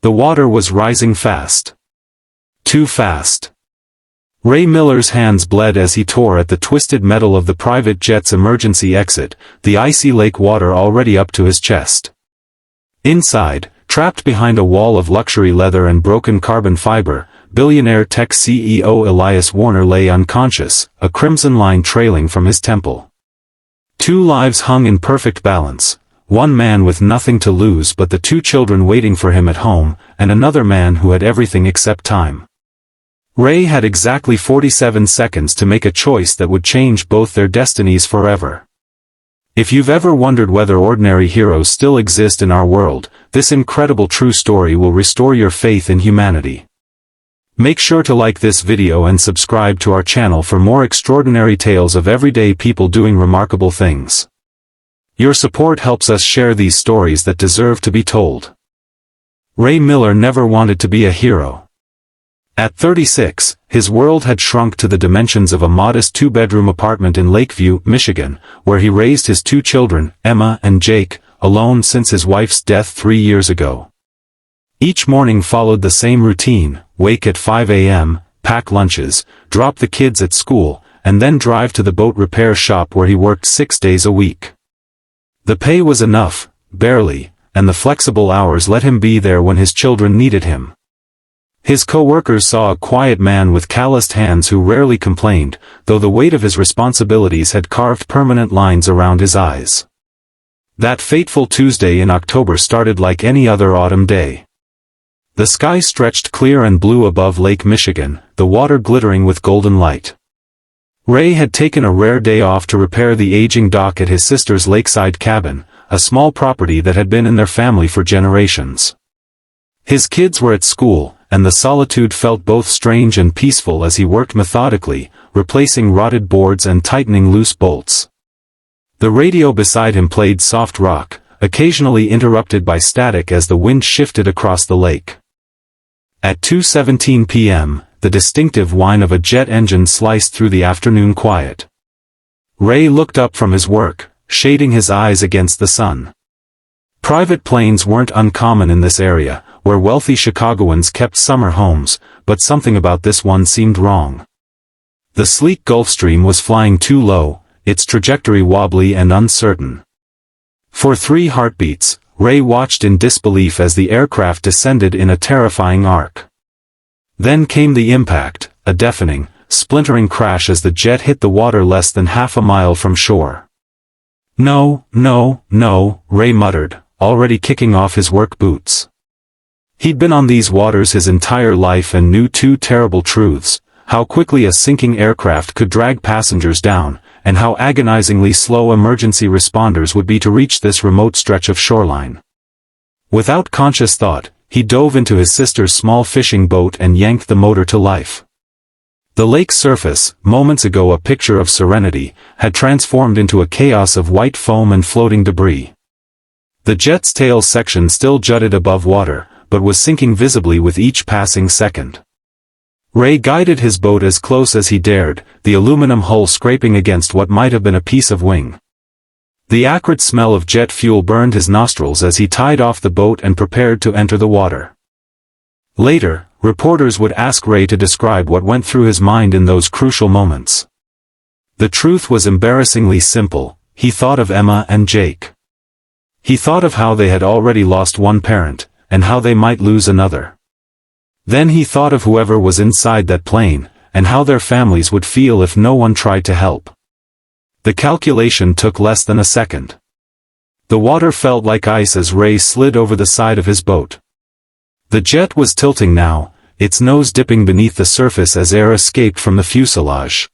The water was rising fast. Too fast. Ray Miller's hands bled as he tore at the twisted metal of the private jet's emergency exit, the icy lake water already up to his chest. Inside, trapped behind a wall of luxury leather and broken carbon fiber, Billionaire tech CEO Elias Warner lay unconscious, a crimson line trailing from his temple. Two lives hung in perfect balance, one man with nothing to lose but the two children waiting for him at home, and another man who had everything except time. Ray had exactly 47 seconds to make a choice that would change both their destinies forever. If you've ever wondered whether ordinary heroes still exist in our world, this incredible true story will restore your faith in humanity. Make sure to like this video and subscribe to our channel for more extraordinary tales of everyday people doing remarkable things. Your support helps us share these stories that deserve to be told. Ray Miller never wanted to be a hero. At 36, his world had shrunk to the dimensions of a modest two-bedroom apartment in Lakeview, Michigan, where he raised his two children, Emma and Jake, alone since his wife's death 3 years ago. Each morning followed the same routine: wake at 5 a.m., pack lunches, drop the kids at school, and then drive to the boat repair shop where he worked 6 days a week. The pay was enough, barely, and the flexible hours let him be there when his children needed him. His co-workers saw a quiet man with calloused hands who rarely complained, though the weight of his responsibilities had carved permanent lines around his eyes. That fateful Tuesday in October started like any other autumn day. The sky stretched clear and blue above Lake Michigan, the water glittering with golden light. Ray had taken a rare day off to repair the aging dock at his sister's lakeside cabin, a small property that had been in their family for generations. His kids were at school, and the solitude felt both strange and peaceful as he worked methodically, replacing rotted boards and tightening loose bolts. The radio beside him played soft rock, occasionally interrupted by static as the wind shifted across the lake. At 2:17 p.m., the distinctive whine of a jet engine sliced through the afternoon quiet. Ray looked up from his work, shading his eyes against the sun. Private planes weren't uncommon in this area, where wealthy Chicagoans kept summer homes, but something about this one seemed wrong. The sleek Gulfstream was flying too low, its trajectory wobbly and uncertain. For 3 heartbeats, Ray watched in disbelief as the aircraft descended in a terrifying arc. Then came the impact, a deafening, splintering crash as the jet hit the water less than half a mile from shore. "No, no, no," Ray muttered, already kicking off his work boots. He'd been on these waters his entire life and knew two terrible truths: how quickly a sinking aircraft could drag passengers down, and how agonizingly slow emergency responders would be to reach this remote stretch of shoreline. Without conscious thought, he dove into his sister's small fishing boat and yanked the motor to life. The lake's surface, moments ago a picture of serenity, had transformed into a chaos of white foam and floating debris. The jet's tail section still jutted above water, but was sinking visibly with each passing second. Ray guided his boat as close as he dared, the aluminum hull scraping against what might have been a piece of wing. The acrid smell of jet fuel burned his nostrils as he tied off the boat and prepared to enter the water. Later, reporters would ask Ray to describe what went through his mind in those crucial moments. The truth was embarrassingly simple: he thought of Emma and Jake. He thought of how they had already lost one parent, and how they might lose another. Then he thought of whoever was inside that plane, and how their families would feel if no one tried to help. The calculation took less than a second. The water felt like ice as Ray slid over the side of his boat. The jet was tilting now, its nose dipping beneath the surface as air escaped from the fuselage.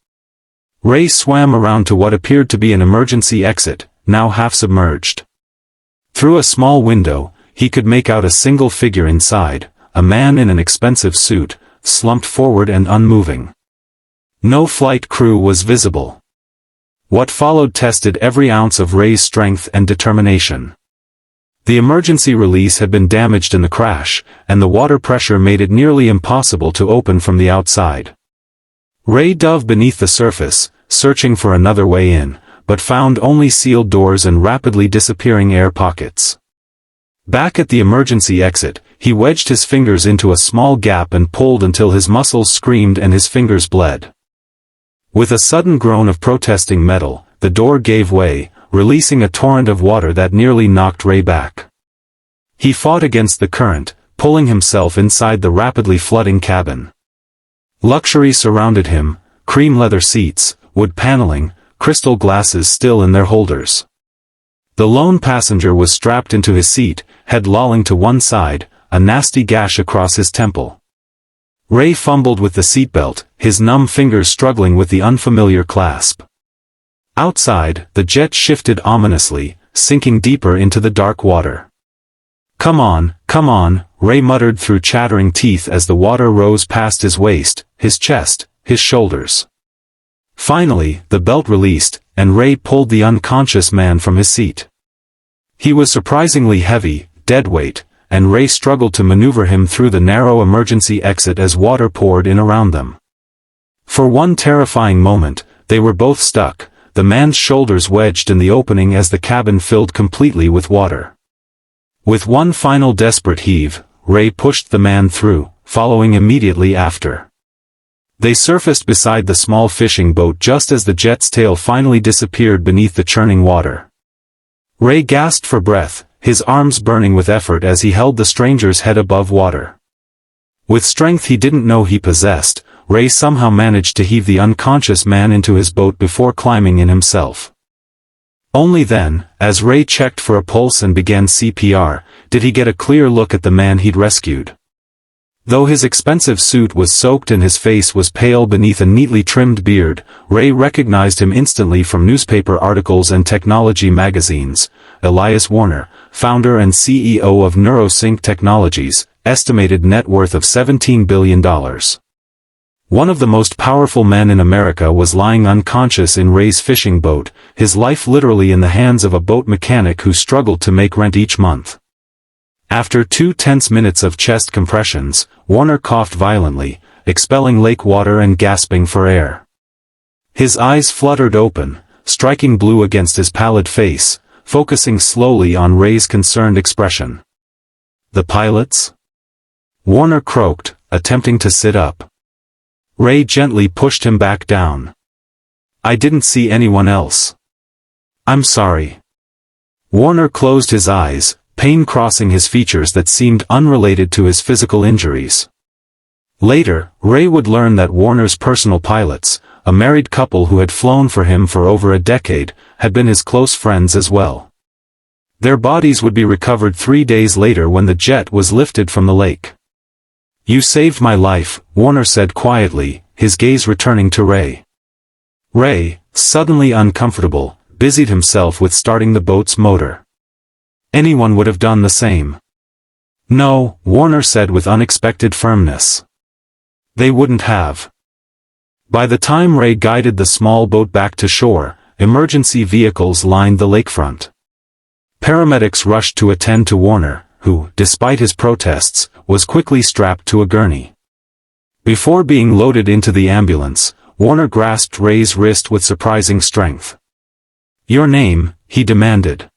Ray swam around to what appeared to be an emergency exit, now half submerged. Through a small window, he could make out a single figure inside, a man in an expensive suit, slumped forward and unmoving. No flight crew was visible. What followed tested every ounce of Ray's strength and determination. The emergency release had been damaged in the crash, and the water pressure made it nearly impossible to open from the outside. Ray dove beneath the surface, searching for another way in, but found only sealed doors and rapidly disappearing air pockets. Back at the emergency exit, he wedged his fingers into a small gap and pulled until his muscles screamed and his fingers bled. With a sudden groan of protesting metal, the door gave way, releasing a torrent of water that nearly knocked Ray back. He fought against the current, pulling himself inside the rapidly flooding cabin. Luxury surrounded him, cream leather seats, wood paneling, crystal glasses still in their holders. The lone passenger was strapped into his seat, head lolling to one side, a nasty gash across his temple. Ray fumbled with the seatbelt, his numb fingers struggling with the unfamiliar clasp. Outside, the jet shifted ominously, sinking deeper into the dark water. Come on, Ray muttered through chattering teeth as the water rose past his waist, his chest, his shoulders. Finally, the belt released, and Ray pulled the unconscious man from his seat. He was surprisingly heavy, dead weight, and Ray struggled to maneuver him through the narrow emergency exit as water poured in around them. For one terrifying moment, they were both stuck, the man's shoulders wedged in the opening as the cabin filled completely with water. With one final desperate heave, Ray pushed the man through, following immediately after. They surfaced beside the small fishing boat just as the jet's tail finally disappeared beneath the churning water. Ray gasped for breath, his arms burning with effort as he held the stranger's head above water. With strength he didn't know he possessed, Ray somehow managed to heave the unconscious man into his boat before climbing in himself. Only then, as Ray checked for a pulse and began CPR, did he get a clear look at the man he'd rescued. Though his expensive suit was soaked and his face was pale beneath a neatly trimmed beard, Ray recognized him instantly from newspaper articles and technology magazines. Elias Warner, founder and CEO of NeuroSync Technologies, estimated net worth of $17 billion. One of the most powerful men in America was lying unconscious in Ray's fishing boat, his life literally in the hands of a boat mechanic who struggled to make rent each month. After 2 tense minutes of chest compressions, Warner coughed violently, expelling lake water and gasping for air. His eyes fluttered open, striking blue against his pallid face, focusing slowly on Ray's concerned expression. The pilots? Warner croaked, attempting to sit up. Ray gently pushed him back down. I didn't see anyone else. I'm sorry. Warner closed his eyes, pain crossing his features that seemed unrelated to his physical injuries. Later, Ray would learn that Warner's personal pilots, a married couple who had flown for him for over a decade, had been his close friends as well. Their bodies would be recovered 3 days later when the jet was lifted from the lake. You saved my life, Warner said quietly, his gaze returning to Ray. Ray, suddenly uncomfortable, busied himself with starting the boat's motor. Anyone would have done the same. No, Warner said with unexpected firmness. They wouldn't have. By the time Ray guided the small boat back to shore, emergency vehicles lined the lakefront. Paramedics rushed to attend to Warner, who, despite his protests, was quickly strapped to a gurney. Before being loaded into the ambulance, Warner grasped Ray's wrist with surprising strength. Your name, he demanded.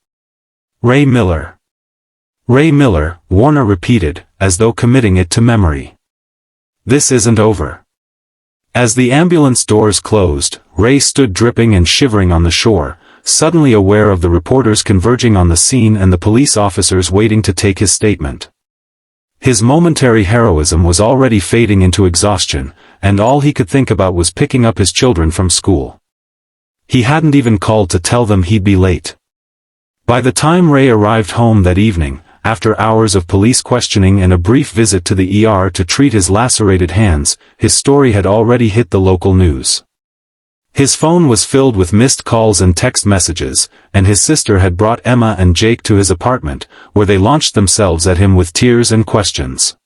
Ray Miller. Ray Miller, Warner repeated, as though committing it to memory. This isn't over. As the ambulance doors closed, Ray stood dripping and shivering on the shore, suddenly aware of the reporters converging on the scene and the police officers waiting to take his statement. His momentary heroism was already fading into exhaustion, and all he could think about was picking up his children from school. He hadn't even called to tell them he'd be late. By the time Ray arrived home that evening, after hours of police questioning and a brief visit to the ER to treat his lacerated hands, his story had already hit the local news. His phone was filled with missed calls and text messages, and his sister had brought Emma and Jake to his apartment, where they launched themselves at him with tears and questions.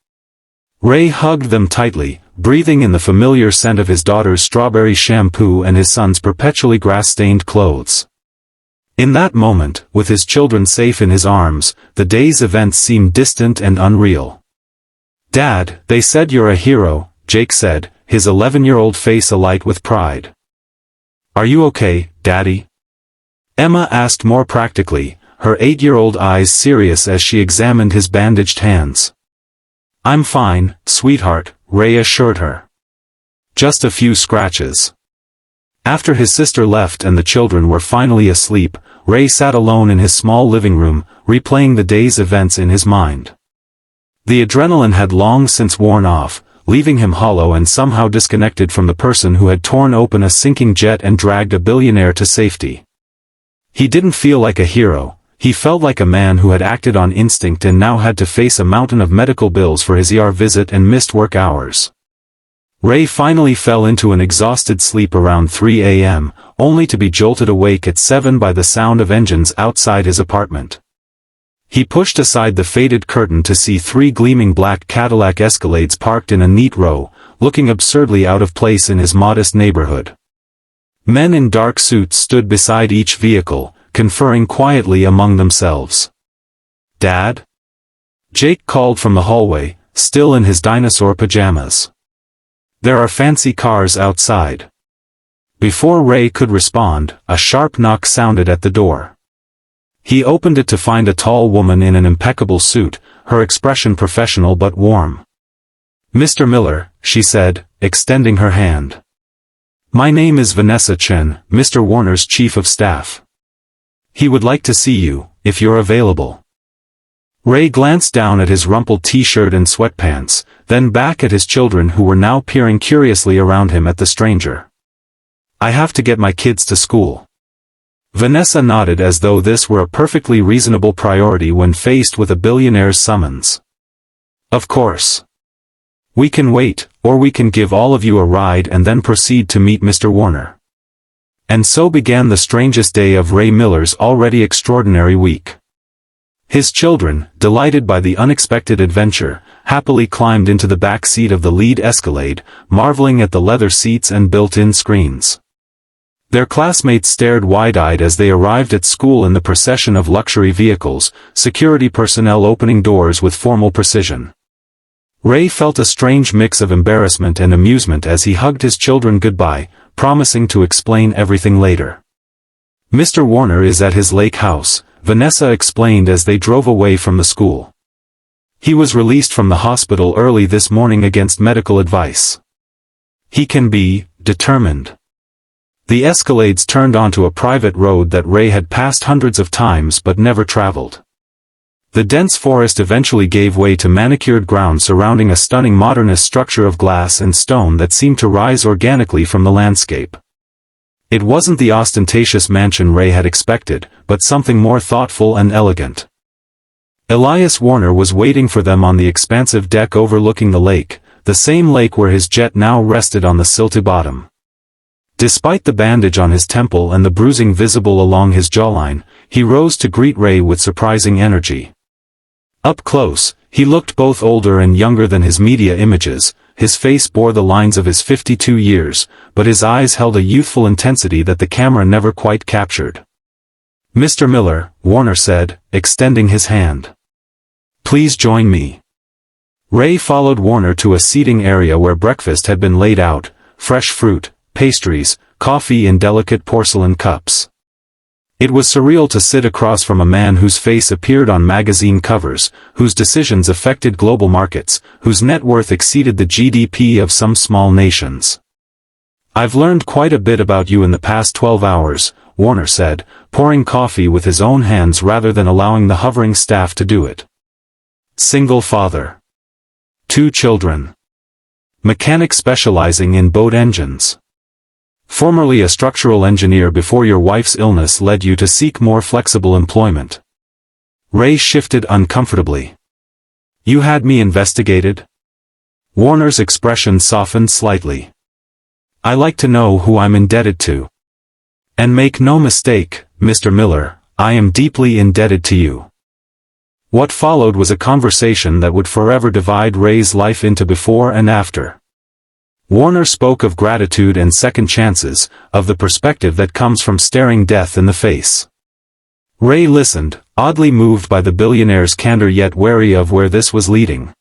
Ray hugged them tightly, breathing in the familiar scent of his daughter's strawberry shampoo and his son's perpetually grass-stained clothes. In that moment, with his children safe in his arms, the day's events seemed distant and unreal. Dad, they said you're a hero, Jake said, his 11-year-old face alight with pride. Are you okay, Daddy? Emma asked more practically, her 8-year-old eyes serious as she examined his bandaged hands. "I'm fine, sweetheart," Ray assured her. "Just a few scratches." After his sister left and the children were finally asleep, Ray sat alone in his small living room, replaying the day's events in his mind. The adrenaline had long since worn off, leaving him hollow and somehow disconnected from the person who had torn open a sinking jet and dragged a billionaire to safety. He didn't feel like a hero, he felt like a man who had acted on instinct and now had to face a mountain of medical bills for his ER visit and missed work hours. Ray finally fell into an exhausted sleep around 3 a.m., only to be jolted awake at 7 by the sound of engines outside his apartment. He pushed aside the faded curtain to see 3 gleaming black Cadillac Escalades parked in a neat row, looking absurdly out of place in his modest neighborhood. Men in dark suits stood beside each vehicle, conferring quietly among themselves. "Dad?" Jake called from the hallway, still in his dinosaur pajamas. "There are fancy cars outside." Before Ray could respond, a sharp knock sounded at the door. He opened it to find a tall woman in an impeccable suit, her expression professional but warm. "Mr. Miller," she said, extending her hand. "My name is Vanessa Chen, Mr. Warner's chief of staff. He would like to see you, if you're available." Ray glanced down at his rumpled t-shirt and sweatpants, then back at his children who were now peering curiously around him at the stranger. "I have to get my kids to school." Vanessa nodded as though this were a perfectly reasonable priority when faced with a billionaire's summons. "Of course. We can wait, or we can give all of you a ride and then proceed to meet Mr. Warner." And so began the strangest day of Ray Miller's already extraordinary week. His children, delighted by the unexpected adventure, happily climbed into the back seat of the lead Escalade, marveling at the leather seats and built-in screens. Their classmates stared wide-eyed as they arrived at school in the procession of luxury vehicles, security personnel opening doors with formal precision. Ray felt a strange mix of embarrassment and amusement as he hugged his children goodbye, promising to explain everything later. "Mr. Warner is at his lake house," Vanessa explained as they drove away from the school. "He was released from the hospital early this morning against medical advice. He can be determined." The Escalades turned onto a private road that Ray had passed hundreds of times but never traveled. The dense forest eventually gave way to manicured ground surrounding a stunning modernist structure of glass and stone that seemed to rise organically from the landscape. It wasn't the ostentatious mansion Ray had expected, but something more thoughtful and elegant. Elias Warner was waiting for them on the expansive deck overlooking the lake, the same lake where his jet now rested on the silty bottom. Despite the bandage on his temple and the bruising visible along his jawline, he rose to greet Ray with surprising energy. Up close, he looked both older and younger than his media images. His face bore the lines of his 52 years, but his eyes held a youthful intensity that the camera never quite captured. "Mr. Miller," Warner said, extending his hand. "Please join me." Ray followed Warner to a seating area where breakfast had been laid out, fresh fruit, pastries, coffee in delicate porcelain cups. It was surreal to sit across from a man whose face appeared on magazine covers, whose decisions affected global markets, whose net worth exceeded the GDP of some small nations. "I've learned quite a bit about you in the past 12 hours, Warner said, pouring coffee with his own hands rather than allowing the hovering staff to do it. Single father. 2 children. Mechanic specializing in boat engines. Formerly a structural engineer before your wife's illness led you to seek more flexible employment." Ray shifted uncomfortably. "You had me investigated?" Warner's expression softened slightly. "I like to know who I'm indebted to. And make no mistake, Mr. Miller, I am deeply indebted to you." What followed was a conversation that would forever divide Ray's life into before and after. Warner spoke of gratitude and second chances, of the perspective that comes from staring death in the face. Ray listened, oddly moved by the billionaire's candor yet wary of where this was leading.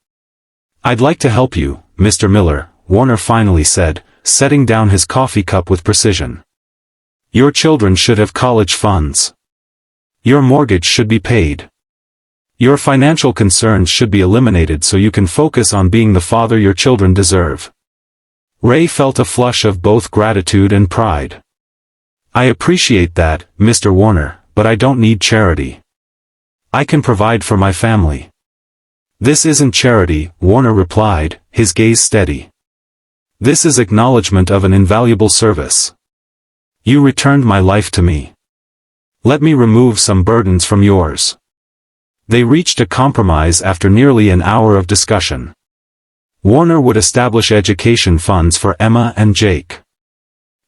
"I'd like to help you, Mr. Miller," Warner finally said, setting down his coffee cup with precision. "Your children should have college funds. Your mortgage should be paid. Your financial concerns should be eliminated so you can focus on being the father your children deserve. Ray felt a flush of both gratitude and pride. I appreciate that, Mr. Warner, but I don't need charity. I can provide for my family. This isn't charity, Warner replied, his gaze steady. This is acknowledgement of an invaluable service. You returned my life to me. Let me remove some burdens from yours. They reached a compromise after nearly an hour of discussion. Warner would establish education funds for Emma and Jake.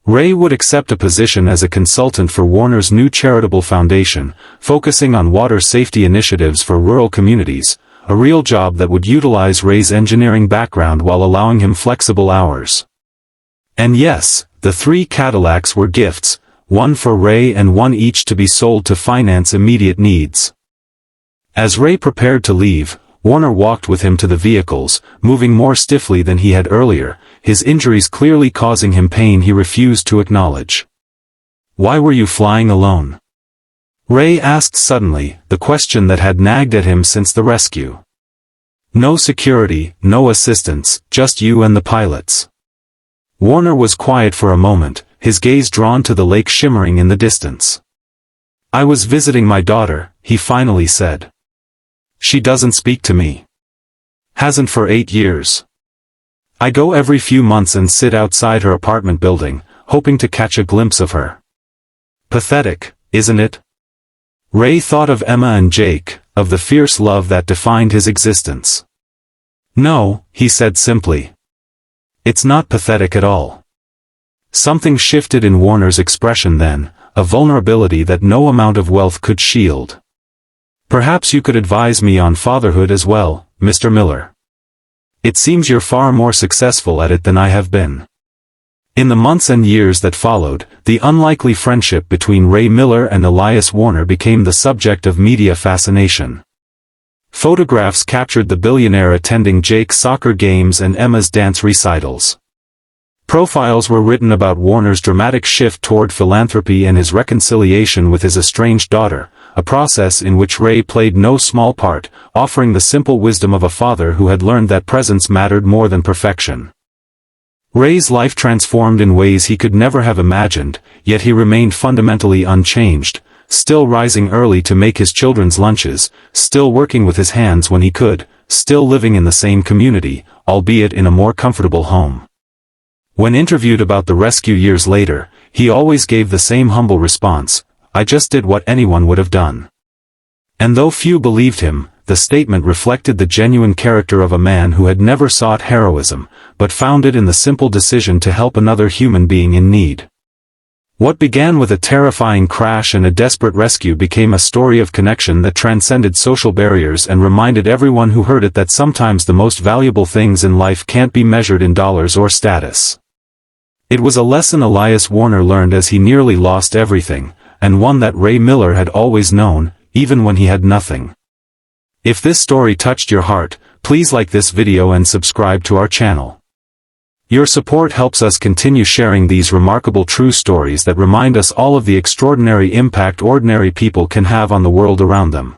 Ray would accept a position as a consultant for Warner's new charitable foundation, focusing on water safety initiatives for rural communities, a real job that would utilize Ray's engineering background while allowing him flexible hours. And yes, the 3 Cadillacs were gifts, one for Ray and one each to be sold to finance immediate needs. As Ray prepared to leave, Warner walked with him to the vehicles, moving more stiffly than he had earlier, his injuries clearly causing him pain he refused to acknowledge. Why were you flying alone? Ray asked suddenly, the question that had nagged at him since the rescue. No security, no assistance, just you and the pilots. Warner was quiet for a moment, his gaze drawn to the lake shimmering in the distance. I was visiting my daughter, he finally said. She doesn't speak to me. Hasn't for 8 years. I go every few months and sit outside her apartment building, hoping to catch a glimpse of her. Pathetic, isn't it? Ray thought of Emma and Jake, of the fierce love that defined his existence. No, he said simply. It's not pathetic at all. Something shifted in Warner's expression then, a vulnerability that no amount of wealth could shield. Perhaps you could advise me on fatherhood as well, Mr. Miller. It seems you're far more successful at it than I have been. In the months and years that followed, the unlikely friendship between Ray Miller and Elias Warner became the subject of media fascination. Photographs captured the billionaire attending Jake's soccer games and Emma's dance recitals. Profiles were written about Warner's dramatic shift toward philanthropy and his reconciliation with his estranged daughter, a process in which Ray played no small part, offering the simple wisdom of a father who had learned that presence mattered more than perfection. Ray's life transformed in ways he could never have imagined, yet he remained fundamentally unchanged, still rising early to make his children's lunches, still working with his hands when he could, still living in the same community, albeit in a more comfortable home. When interviewed about the rescue years later, he always gave the same humble response, I just did what anyone would have done. And though few believed him, the statement reflected the genuine character of a man who had never sought heroism, but found it in the simple decision to help another human being in need. What began with a terrifying crash and a desperate rescue became a story of connection that transcended social barriers and reminded everyone who heard it that sometimes the most valuable things in life can't be measured in dollars or status. It was a lesson Elias Warner learned as he nearly lost everything, and one that Ray Miller had always known, even when he had nothing. If this story touched your heart, please like this video and subscribe to our channel. Your support helps us continue sharing these remarkable true stories that remind us all of the extraordinary impact ordinary people can have on the world around them.